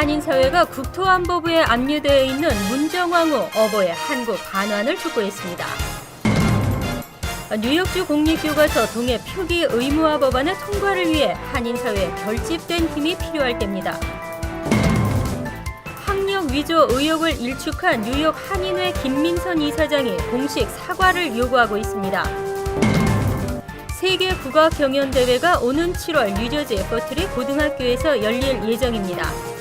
한인사회가 국토안보부에 압류되어 있는 문정왕후 어버의 한국 반환을 촉구했습니다. 뉴욕주 공립교과서 동해 표기 의무화 법안의 통과를 위해 한인사회에 결집된 힘이 필요할 때입니다. 학력 위조 의혹을 일축한 뉴욕 한인회 김민선 이사장이 공식 사과를 요구하고 있습니다. 세계 국악 경연 대회가 오는 7월 뉴저지 버틀리 고등학교에서 열릴 예정입니다.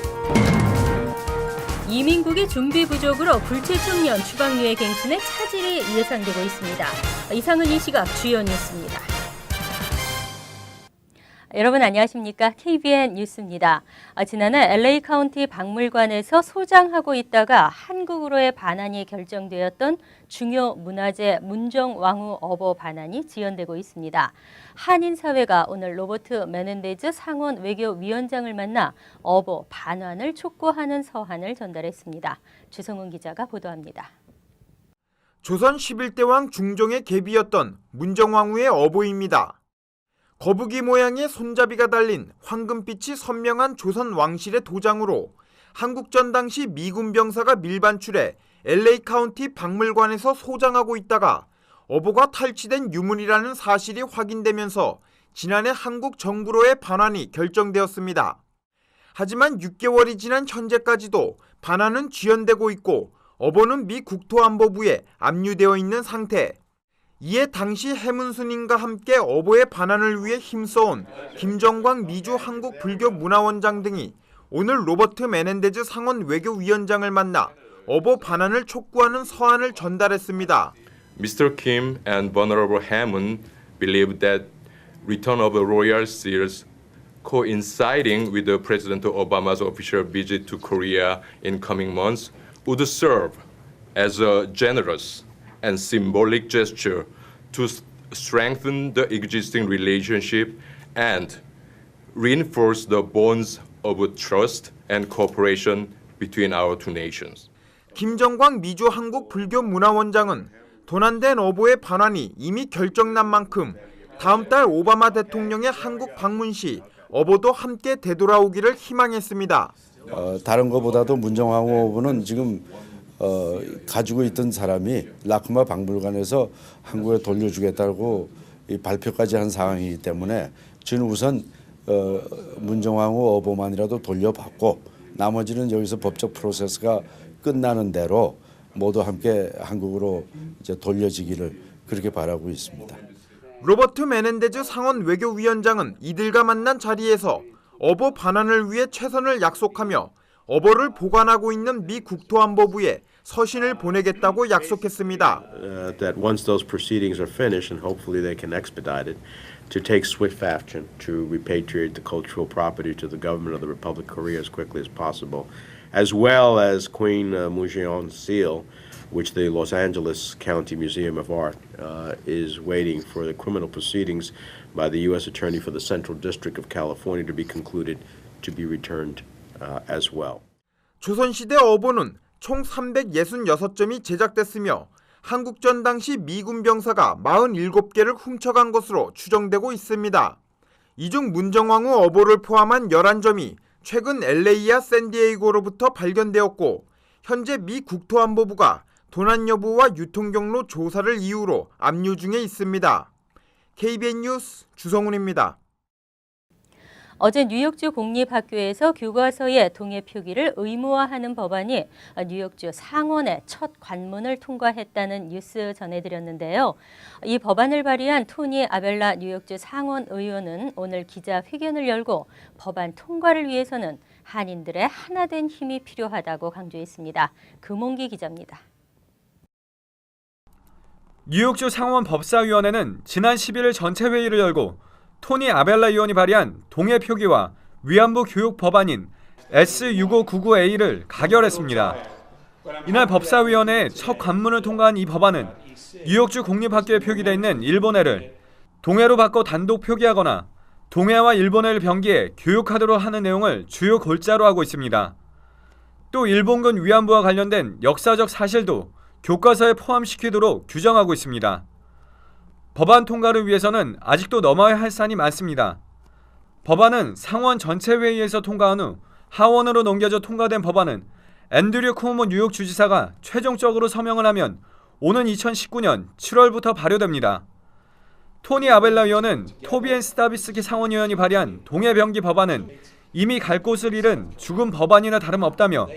이민국의 준비 부족으로 불체 청년 추방류의 갱신에 차질이 예상되고 있습니다. 이상은 이 시각 주요 뉴스입니다. 여러분 안녕하십니까? KBN 뉴스입니다. 지난해 LA 카운티 박물관에서 소장하고 있다가 한국으로의 반환이 결정되었던 중요 문화재 문정왕후 어버 반환이 지연되고 있습니다. 한인사회가 오늘 로버트 메넨데즈 상원 외교위원장을 만나 어버 반환을 촉구하는 서한을 전달했습니다. 주성훈 기자가 보도합니다. 조선 11대 왕 중종의 계비였던 문정왕후의 어버입니다. 거북이 모양의 손잡이가 달린 황금빛이 선명한 조선 왕실의 도장으로 한국전 당시 미군 병사가 밀반출해 LA 카운티 박물관에서 소장하고 있다가 어버가 탈취된 유물이라는 사실이 확인되면서 지난해 한국 정부로의 반환이 결정되었습니다. 하지만 6개월이 지난 현재까지도 반환은 지연되고 있고 어버는 미 국토안보부에 압류되어 있는 상태. 이에 당시 해문스님과 함께 어버의 반환을 위해 힘써온 김정광 미주 한국불교문화원장 등이 오늘 로버트 메넨데즈 상원 외교위원장을 만나 어버 반환을 촉구하는 서한을 전달했습니다. Mr. Kim and Venerable Hamun believe that return of the royal seals coinciding with the President Obama's official visit to Korea in coming months would serve as a generous and symbolic gesture to strengthen the existing relationship and reinforce the bonds of trust and cooperation between our two nations. 김정광 미주 한국불교문화원장은 도난된 어버의 반환이 이미 결정난 만큼 다음 달 오바마 대통령의 한국 방문 시 어버도 함께 되돌아오기를 희망했습니다. 다른 것보다도 문정왕후 어버는 지금 가지고 있던 사람이 라크마 박물관에서 한국에 돌려주겠다고 발표까지 한 상황이기 때문에 저는 우선 문정왕후 어버만이라도 돌려받고 나머지는 여기서 법적 프로세스가 끝나는 대로 모두 함께 한국으로 이제 돌려지기를 그렇게 바라고 있습니다. 로버트 메넨데즈 상원 외교위원장은 이들과 만난 자리에서 어버 반환을 위해 최선을 약속하며 어버를 보관하고 있는 미 국토안보부에 서신을 보내겠다고 약속했습니다. That once those proceedings are finished and hopefully they can expedite it, to take swift action to repatriate the cultural property to the government of the Republic of Korea as quickly as possible, as well as Queen Moonjeon's seal, which the Los Angeles County Museum of Art is waiting for the criminal proceedings by the U.S. Attorney for the Central District of California to be concluded to be returned as well. 조선시대 어버는 총 366점이 제작됐으며 한국전 당시 미군 병사가 47개를 훔쳐간 것으로 추정되고 있습니다. 이 중 문정왕후 어버를 포함한 11점이 최근 LA와 샌디에이고로부터 발견되었고 현재 미 국토안보부가 도난 여부와 유통 경로 조사를 이유로 압류 중에 있습니다. KBN 뉴스 주성훈입니다. 어제 뉴욕주 공립학교에서 교과서의 동해 표기를 의무화하는 법안이 뉴욕주 상원의 첫 관문을 통과했다는 뉴스 전해드렸는데요. 이 법안을 발의한 토니 아벨라 뉴욕주 상원 의원은 오늘 기자회견을 열고 법안 통과를 위해서는 한인들의 하나된 힘이 필요하다고 강조했습니다. 금홍기 기자입니다. 뉴욕주 상원 법사위원회는 지난 11일 전체 회의를 열고 토니 아벨라 의원이 발의한 동해 표기와 위안부 교육 법안인 S6599A를 가결했습니다. 이날 법사위원회의 첫 관문을 통과한 이 법안은 뉴욕주 공립학교에 표기되어 있는 일본해를 동해로 바꿔 단독 표기하거나 동해와 일본해를 병기해 교육하도록 하는 내용을 주요 골자로 하고 있습니다. 또 일본군 위안부와 관련된 역사적 사실도 교과서에 포함시키도록 규정하고 있습니다. 법안 통과를 위해서는 아직도 넘어야 할 산이 많습니다. 법안은 상원 전체 회의에서 통과한 후 하원으로 넘겨져 통과된 법안은 앤드류 쿠오모 뉴욕 주지사가 최종적으로 서명을 하면 오는 2019년 7월부터 발효됩니다. 토니 아벨라 의원은 토비 앤 스타비스키 상원의원이 발의한 동해병기 법안은 이미 갈 곳을 잃은 죽은 법안이나 다름없다며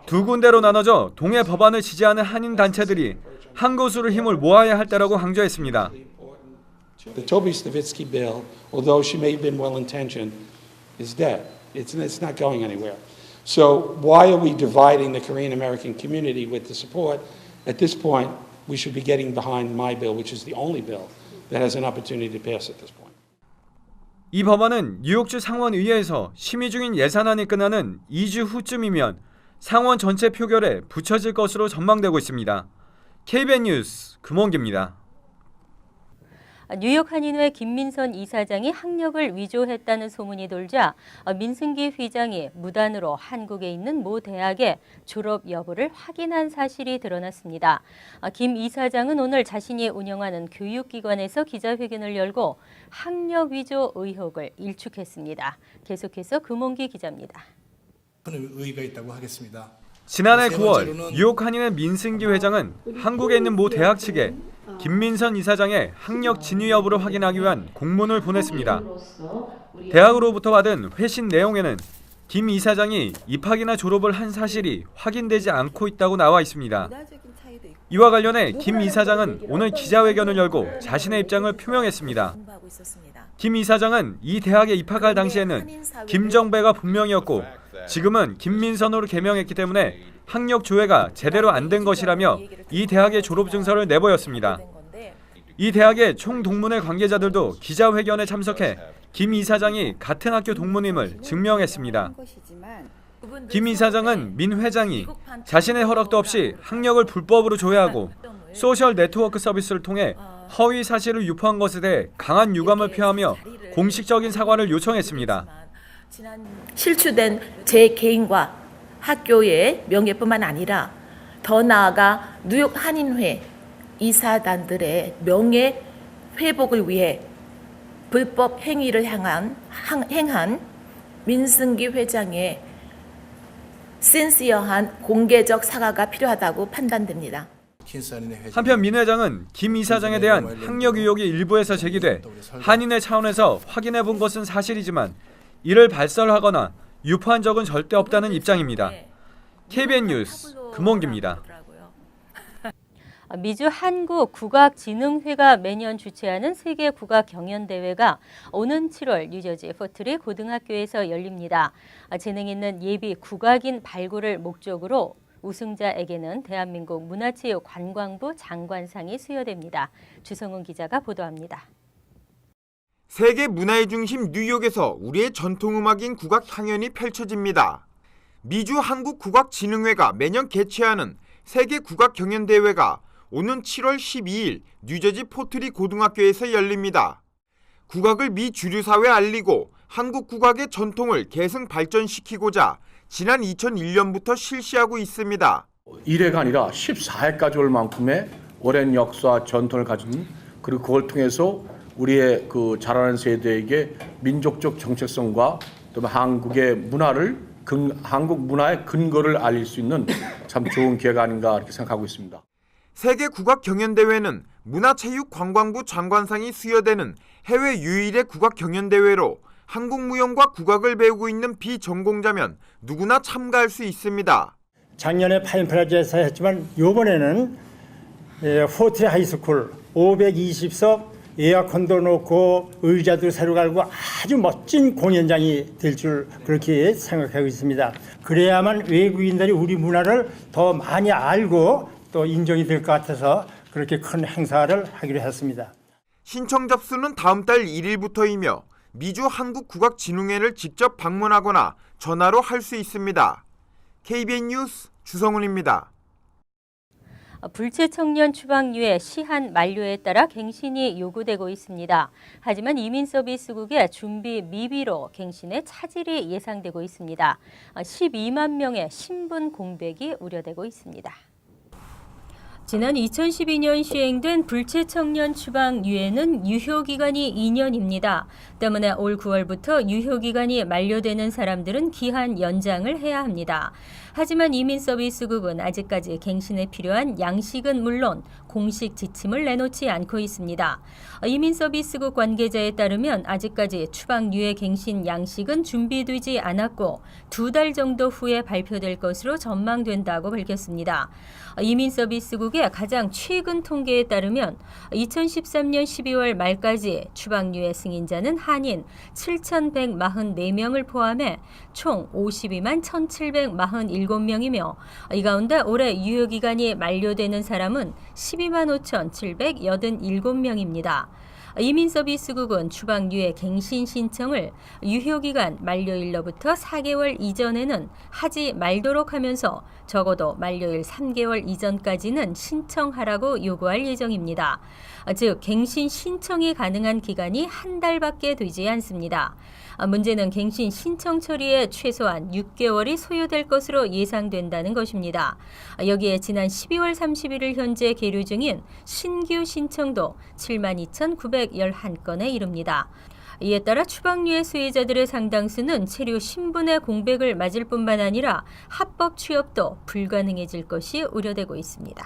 두 군데로 나눠져 동해 법안을 지지하는 한인 단체들이 한 곳으로 힘을 모아야 할 때라고 강조했습니다. The Toby Stavitsky bill, although she may have been well-intentioned, is dead. It's not going anywhere. So why are we dividing the Korean American community with the support? At this point, we should be getting behind my bill, which is the only bill that has an opportunity to pass at this point. 이 법안은 뉴욕주 상원의회에서 심의 중인 예산안이 끝나는 2주 후쯤이면 상원 전체 표결에 붙여질 것으로 전망되고 있습니다. KBN 뉴스 금원기입니다. 뉴욕 한인회 김민선 이사장이 학력을 위조했다는 소문이 돌자 민승기 회장이 무단으로 한국에 있는 모 대학의 졸업 여부를 확인한 사실이 드러났습니다. 김 이사장은 오늘 자신이 운영하는 교육기관에서 기자회견을 열고 학력 위조 의혹을 일축했습니다. 계속해서 금원기 기자입니다. 의의가 있다고 하겠습니다. 지난해 9월 뉴욕 한인회 민승기 회장은 한국에 있는 모 대학 측에 김민선 이사장의 학력 진위 여부를 확인하기 위한 공문을 보냈습니다. 대학으로부터 받은 회신 내용에는 김 이사장이 입학이나 졸업을 한 사실이 확인되지 않고 있다고 나와 있습니다. 이와 관련해 김 이사장은 오늘 기자회견을 열고 자신의 입장을 표명했습니다. 김 이사장은 이 대학에 입학할 당시에는 김정배가 본명이었고 지금은 김민선으로 개명했기 때문에 학력 조회가 제대로 안 된 것이라며 이 대학의 졸업 증서를 내보였습니다. 이 대학의 총동문회 관계자들도 기자회견에 참석해 김 이사장이 같은 학교 동문임을 증명했습니다. 김 이사장은 민 회장이 자신의 허락도 없이 학력을 불법으로 조회하고 소셜 네트워크 서비스를 통해 허위 사실을 유포한 것에 대해 강한 유감을 표하며 공식적인 사과를 요청했습니다. 실추된 제 개인과 학교의 명예뿐만 아니라 더 나아가 뉴욕 한인회 이사단들의 명예 회복을 위해 불법 행위를 행한 민승기 회장의 신시어한 공개적 사과가 필요하다고 판단됩니다. 한편 민 회장은 김 이사장에 대한 학력 의혹이 일부에서 제기돼 한인회 차원에서 확인해 본 것은 사실이지만 이를 발설하거나 유포한 적은 절대 없다는 입장입니다. KBN 뉴스 금원기입니다. 미주 한국국악진흥회가 매년 주최하는 세계 국악 경연대회가 오는 7월 뉴저지 포트리 고등학교에서 열립니다. 재능 있는 예비 국악인 발굴을 목적으로 우승자에게는 대한민국 문화체육관광부 장관상이 수여됩니다. 주성훈 기자가 보도합니다. 세계 문화의 중심 뉴욕에서 우리의 전통음악인 국악 향연이 펼쳐집니다. 미주 한국국악진흥회가 매년 개최하는 세계 국악 경연대회가 오는 7월 12일 뉴저지 포트리 고등학교에서 열립니다. 국악을 미 주류사회에 알리고 한국 국악의 전통을 계승 발전시키고자 지난 2001년부터 실시하고 있습니다. 1회가 아니라 14회까지 올 만큼의 오랜 역사 전통을 가진 그리고 그걸 통해서 우리의 그 자라는 세대에게 민족적 정체성과 또 한국의 문화를 한국 문화의 근거를 알릴 수 있는 참 좋은 기회가 아닌가 이렇게 생각하고 있습니다. 세계 국악 경연대회는 문화체육관광부 장관상이 수여되는 해외 유일의 국악 경연대회로 한국 무용과 국악을 배우고 있는 비전공자면 누구나 참가할 수 있습니다. 작년에 파인프라자에서 했지만 이번에는 포트리 하이스쿨 520석 에어컨도 놓고 의자도 새로 갈고 아주 멋진 공연장이 될 줄 그렇게 생각하고 있습니다. 그래야만 외국인들이 우리 문화를 더 많이 알고 또 인정이 될 것 같아서 그렇게 큰 행사를 하기로 했습니다. 신청 접수는 다음 달 1일부터이며 미주 한국국악진흥회를 직접 방문하거나 전화로 할 수 있습니다. KBN 뉴스 주성훈입니다. 불체 청년 추방류의 시한 만료에 따라 갱신이 요구되고 있습니다. 하지만 이민서비스국의 준비 미비로 갱신에 차질이 예상되고 있습니다. 12만 명의 신분 공백이 우려되고 있습니다. 지난 2012년 시행된 불체청년 추방유예는 유효기간이 2년입니다. 때문에 올 9월부터 유효기간이 만료되는 사람들은 기한 연장을 해야 합니다. 하지만 이민서비스국은 아직까지 갱신에 필요한 양식은 물론 공식 지침을 내놓지 않고 있습니다. 이민서비스국 관계자에 따르면 아직까지 추방유예 갱신 양식은 준비되지 않았고 2달 정도 후에 발표될 것으로 전망된다고 밝혔습니다. 이민서비스국의 가장 최근 통계에 따르면 2013년 12월 말까지 추방유예 승인자는 한인 7,144명을 포함해 총 52만 1,747명이며 이 가운데 올해 유효기간이 만료되는 사람은 12만 5,787명입니다. 이민서비스국은 추방유예 갱신 신청을 유효기간 만료일로부터 4개월 이전에는 하지 말도록 하면서 적어도 만료일 3개월 이전까지는 신청하라고 요구할 예정입니다. 즉 갱신 신청이 가능한 기간이 한 달밖에 되지 않습니다. 문제는 갱신 신청 처리에 최소한 6개월이 소요될 것으로 예상된다는 것입니다. 여기에 지난 12월 31일 현재 계류 중인 신규 신청도 72,911건에 이릅니다. 이에 따라 추방유예 수혜자들의 상당수는 체류 신분의 공백을 맞을 뿐만 아니라 합법 취업도 불가능해질 것이 우려되고 있습니다.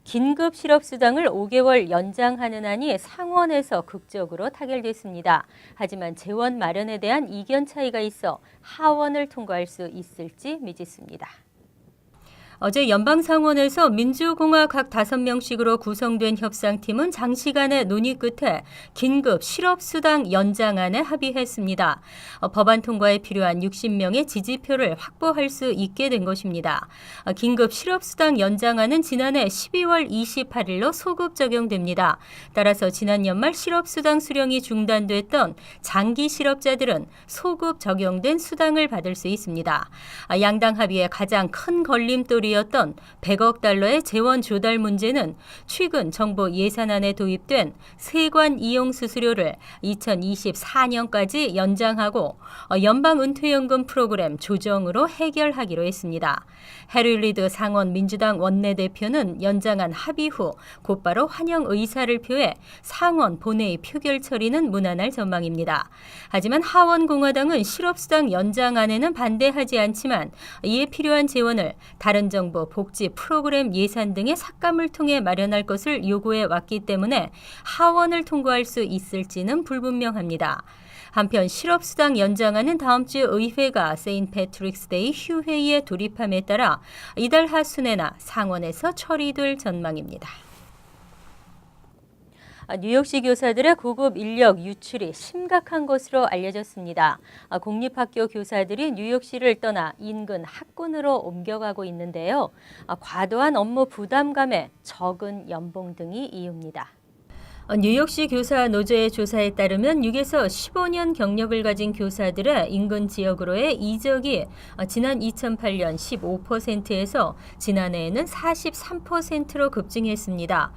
긴급 실업수당을 5개월 연장하는 안이 상원에서 극적으로 타결됐습니다. 하지만 재원 마련에 대한 이견 차이가 있어 하원을 통과할 수 있을지 미지수입니다. 어제 연방상원에서 민주공화 각 5명씩으로 구성된 협상팀은 장시간의 논의 끝에 긴급 실업수당 연장안에 합의했습니다. 법안 통과에 필요한 60명의 지지표를 확보할 수 있게 된 것입니다. 긴급 실업수당 연장안은 지난해 12월 28일로 소급 적용됩니다. 따라서 지난 연말 실업수당 수령이 중단됐던 장기 실업자들은 소급 적용된 수당을 받을 수 있습니다. 양당 합의의 가장 큰 걸림돌이 였던 100억 달러의 재원 조달 문제는 최근 정부 예산안에 도입된 세관 이용 수수료를 2024년까지 연장하고 연방은퇴연금 프로그램 조정으로 해결하기로 했습니다. 해리 리드 상원 민주당 원내대표는 연장안 합의 후 곧바로 환영 의사를 표해 상원 본회의 표결 처리는 무난할 전망입니다. 하지만 하원 공화당은 실업수당 연장안에는 반대하지 않지만 이에 필요한 재원을 다른 정부 복지 프로그램 예산 등의 삭감을 통해 마련할 것을 요구해 왔기 때문에 하원을 통과할 수 있을지는 불분명합니다. 한편 실업수당 연장안은 다음 주 의회가 세인트 패트릭스 데이 휴회에 돌입함에 따라 이달 하순에나 상원에서 처리될 전망입니다. 뉴욕시 교사들의 고급 인력 유출이 심각한 것으로 알려졌습니다. 공립학교 교사들이 뉴욕시를 떠나 인근 학군으로 옮겨가고 있는데요. 과도한 업무 부담감에 적은 연봉 등이 이유입니다. 뉴욕시 교사 노조의 조사에 따르면 6에서 15년 경력을 가진 교사들의 인근 지역으로의 이적이 지난 2008년 15%에서 지난해에는 43%로 급증했습니다.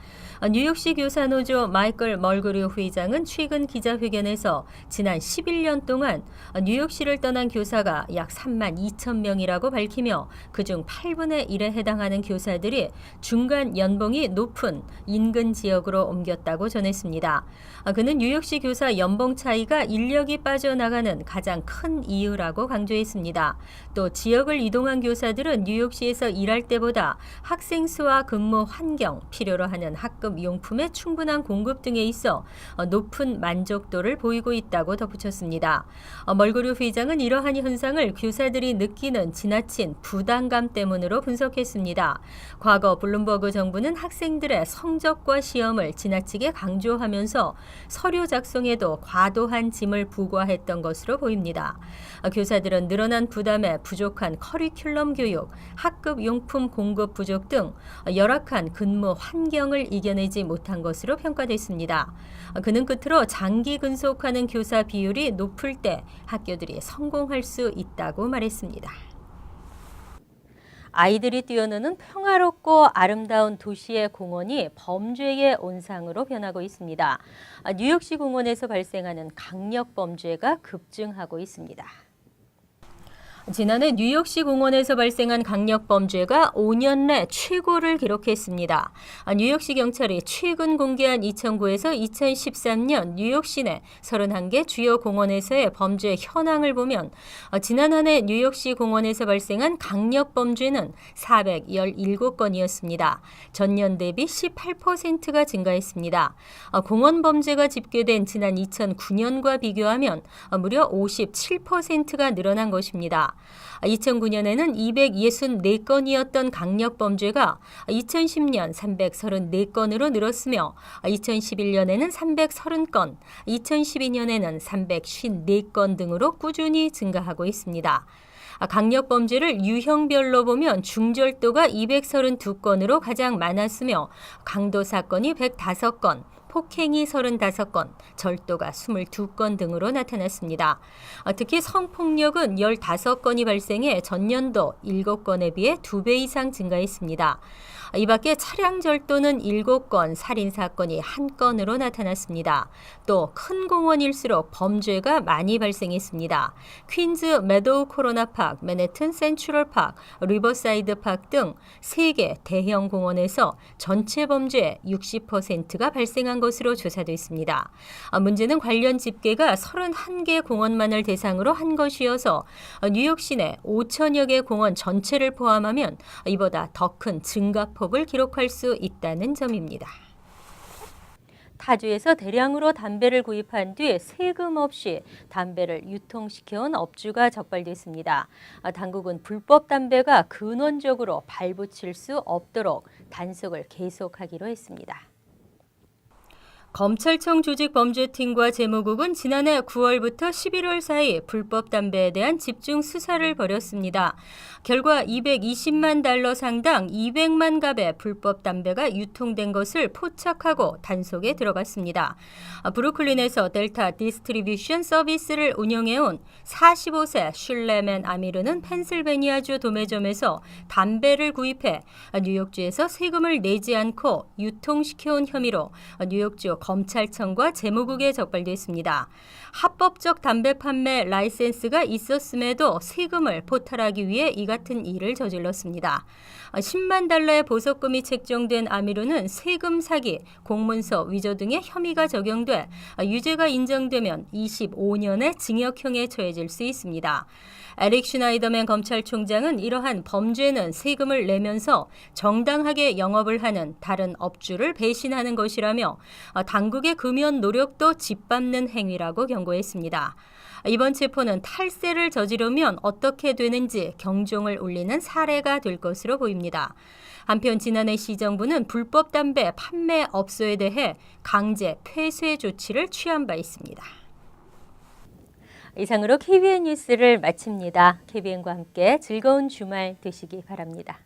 뉴욕시 교사 노조 마이클 멀그류 회장은 최근 기자회견에서 지난 11년 동안 뉴욕시를 떠난 교사가 약 3만 2천 명이라고 밝히며 그중 8분의 1에 해당하는 교사들이 중간 연봉이 높은 인근 지역으로 옮겼다고 전했습니다. 그는 뉴욕시 교사 연봉 차이가 인력이 빠져나가는 가장 큰 이유라고 강조했습니다. 또 지역을 이동한 교사들은 뉴욕시에서 일할 때보다 학생 수와 근무 환경, 필요로 하는 학급 용품의 충분한 공급 등에 있어 높은 만족도를 보이고 있다고 덧붙였습니다. 멀그류 회장은 이러한 현상을 교사들이 느끼는 지나친 부담감 때문으로 분석했습니다. 과거 블룸버그 정부는 학생들의 성적과 시험을 지나치게 강조하면서 서류 작성에도 과도한 짐을 부과했던 것으로 보입니다. 교사들은 늘어난 부담에 부족한 커리큘럼 교육, 학급 용품 공급 부족 등 열악한 근무 환경을 이겨내지 못한 것으로 평가됐습니다. 그는 끝으로 장기 근속하는 교사 비율이 높을 때 학교들이 성공할 수 있다고 말했습니다. 아이들이 뛰어노는 평화롭고 아름다운 도시의 공원이 범죄의 온상으로 변하고 있습니다. 뉴욕시 공원에서 발생하는 강력 범죄가 급증하고 있습니다. 지난해 뉴욕시 공원에서 발생한 강력범죄가 5년 내 최고를 기록했습니다. 뉴욕시 경찰이 최근 공개한 2009에서 2013년 뉴욕시 내 31개 주요 공원에서의 범죄 현황을 보면 지난 한 해 뉴욕시 공원에서 발생한 강력범죄는 417건이었습니다. 전년 대비 18%가 증가했습니다. 공원 범죄가 집계된 지난 2009년과 비교하면 무려 57%가 늘어난 것입니다. 2009년에는 264건이었던 강력범죄가 2010년 334건으로 늘었으며 2011년에는 330건, 2012년에는 354건 등으로 꾸준히 증가하고 있습니다. 강력범죄를 유형별로 보면 중절도가 232건으로 가장 많았으며 강도 사건이 105건, 폭행이 35건, 절도가 22건 등으로 나타났습니다. 특히 성폭력은 15건이 발생해 전년도 7건에 비해 2배 이상 증가했습니다. 이 밖에 차량 절도는 7건, 살인사건이 1건으로 나타났습니다. 또 큰 공원일수록 범죄가 많이 발생했습니다. 퀸즈 메도우 코로나팍, 맨해튼 센트럴팍, 리버사이드 팍 등 3개 대형 공원에서 전체 범죄의 60%가 발생한 것으로 조사됐습니다. 문제는 관련 집계가 31개 공원만을 대상으로 한 것이어서 뉴욕 시내 5천여 개 공원 전체를 포함하면 이보다 더 큰 증가폭을 기록할 수 있다는 점입니다. 타주에서 대량으로 담배를 구입한 뒤 세금 없이 담배를 유통시켜온 업주가 적발됐습니다. 당국은 불법 담배가 근원적으로 발붙일 수 없도록 단속을 계속하기로 했습니다. 검찰청 조직범죄팀과 재무국은 지난해 9월부터 11월 사이 불법 담배에 대한 집중 수사를 벌였습니다. 결과 220만 달러 상당 200만 갑의 불법 담배가 유통된 것을 포착하고 단속에 들어갔습니다. 브루클린에서 델타 디스트리뷰션 서비스를 운영해온 45세 슐레맨 아미르는 펜실베니아주 도매점에서 담배를 구입해 뉴욕주에서 세금을 내지 않고 유통시켜온 혐의로 뉴욕주 검찰청과 재무국에 적발됐습니다. 합법적 담배 판매 라이센스가 있었음에도 세금을 포탈하기 위해 이 같은 일을 저질렀습니다. 10만 달러의 보석금이 책정된 아미르는 세금 사기, 공문서 위조 등의 혐의가 적용돼 유죄가 인정되면 25년의 징역형에 처해질 수 있습니다. 에릭 슈나이더맨 검찰총장은 이러한 범죄는 세금을 내면서 정당하게 영업을 하는 다른 업주를 배신하는 것이라며 당국의 금연 노력도 짓밟는 행위라고 경고했습니다. 이번 체포는 탈세를 저지르면 어떻게 되는지 경종을 울리는 사례가 될 것으로 보입니다. 한편 지난해 시정부는 불법 담배 판매업소에 대해 강제 폐쇄 조치를 취한 바 있습니다. 이상으로 KBN 뉴스를 마칩니다. KBN과 함께 즐거운 주말 되시기 바랍니다.